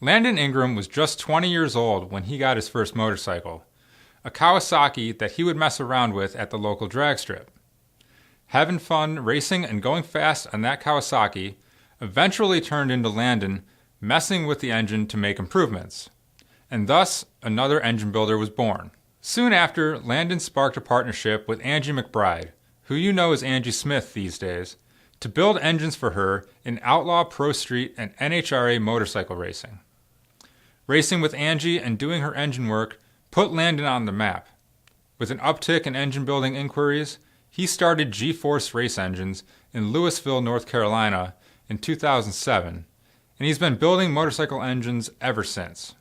Landon Ingram was just 20 years old when he got his first motorcycle, a Kawasaki that he would mess around with at the local drag strip. Having fun racing and going fast on that Kawasaki eventually turned into Landon messing with the engine to make improvements, and thus another engine builder was born. Soon after, Landon sparked a partnership with Angie McBride, who you know as Angie Smith these days, to build engines for her in outlaw pro street and NHRA motorcycle racing. Racing with Angie and doing her engine work put Landon on the map. With an uptick in engine building inquiries, he started G-Force Race Engines in Louisville, North Carolina in 2007, and he's been building motorcycle engines ever since.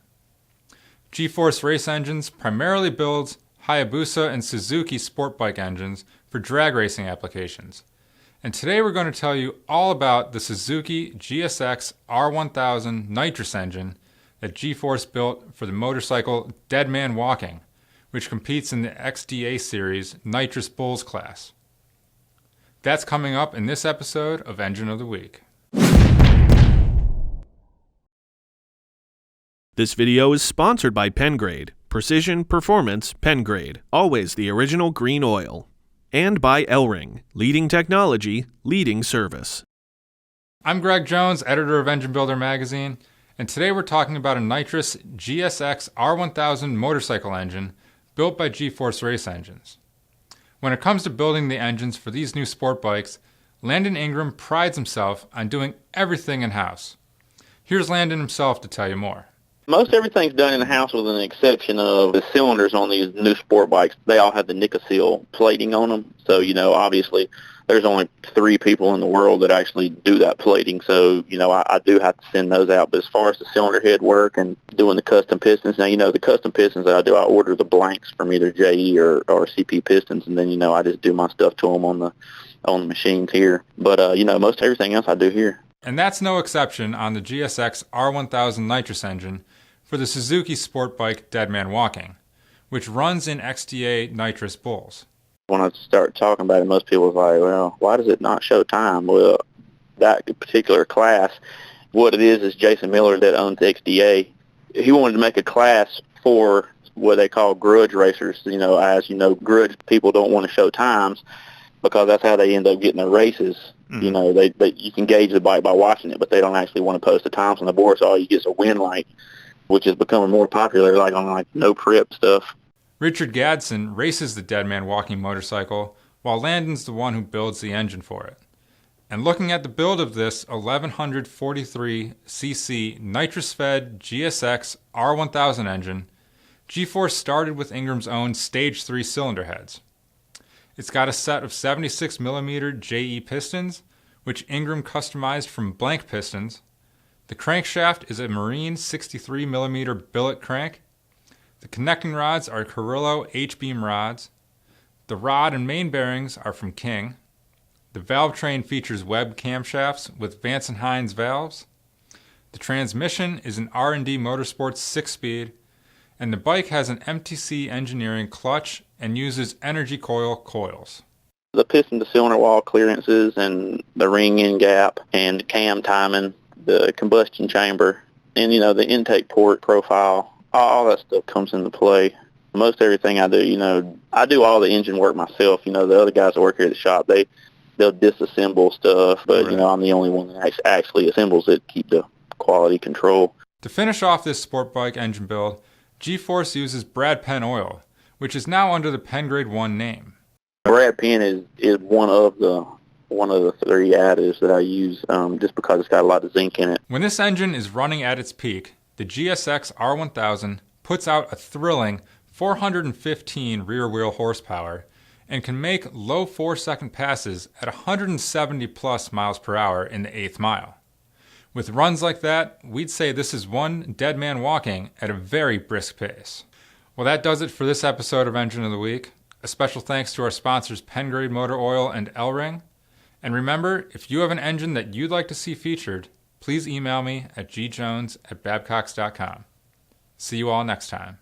G-Force Race Engines primarily builds Hayabusa and Suzuki sport bike engines for drag racing applications. And today we're going to tell you all about the Suzuki GSX-R1000 Nitrous engine that G-Force built for the motorcycle Dead Man Walking, which competes in the XDA series Nitrous Bulls class. That's coming up in this episode of Engine of the Week. This video is sponsored by Pengrade, Precision Performance Pengrade, always the original green oil. And by L-Ring, leading technology, leading service. I'm Greg Jones, editor of Engine Builder magazine, and today we're talking about a Nitrous GSX-R1000 motorcycle engine built by G-Force Race Engines. When it comes to building the engines for these new sport bikes, Landon Ingram prides himself on doing everything in-house. Here's Landon himself to tell you more. Most everything's done in-house with an exception of the cylinders on these new sport bikes. They all have the Nitrous plating on them. So, obviously there's only 3 people in the world that actually do that plating. So, I do have to send those out. But as far as the cylinder head work and doing the custom pistons, now, the custom pistons that I do, I order the blanks from either JE or CP pistons. And then, I just do my stuff to them on the machines here. But, most everything else I do here. And that's no exception on the GSX-R1000 Nitrous engine for the Suzuki sport bike Dead Man Walking, which runs in XDA Nitrous Bulls. When I start talking about it, most people are like, well, why does it not show time? Well, that particular class, what it is Jason Miller that owns XDA. He wanted to make a class for what they call grudge racers. Grudge people don't want to show times because that's how they end up getting their races. They you can gauge the bike by watching it, but they don't actually want to post the times on the board, so all you get is a win light, which is becoming more popular, like on no prep stuff. Richard Gadsden races the Dead Man Walking motorcycle, while Landon's the one who builds the engine for it. And looking at the build of this 1143cc nitrous-fed GSX R1000 engine, G-Force started with Ingram's own Stage 3 cylinder heads. It's got a set of 76mm JE pistons, which Ingram customized from blank pistons. The crankshaft is a Marine 63mm billet crank. The connecting rods are Carrillo H-beam rods. The rod and main bearings are from King. The valve train features Webb camshafts with Vance & Hines valves. The transmission is an R&D Motorsports 6-speed, and the bike has an MTC Engineering clutch and uses energy coil coils. The piston to cylinder wall clearances and the ring end gap and cam timing, the combustion chamber, and the intake port profile, all that stuff comes into play. Most everything I do, I do all the engine work myself. The other guys that work here at the shop, they'll disassemble stuff, but right. I'm the only one that actually assembles it, keep the quality control. To finish off this sport bike engine build, G-Force uses Brad Penn oil, which is now under the Pengrade 1 name. Brad Penn is one of the 3 additives that I use just because it's got a lot of zinc in it. When this engine is running at its peak, the GSX R1000 puts out a thrilling 415 rear-wheel horsepower and can make low 4-second passes at 170 plus miles per hour in the 8th mile. With runs like that, we'd say this is one Dead Man Walking at a very brisk pace. Well, that does it for this episode of Engine of the Week. A special thanks to our sponsors Pengrade Motor Oil and L-Ring. And remember, if you have an engine that you'd like to see featured, please email me at gjones@babcox.com. See you all next time.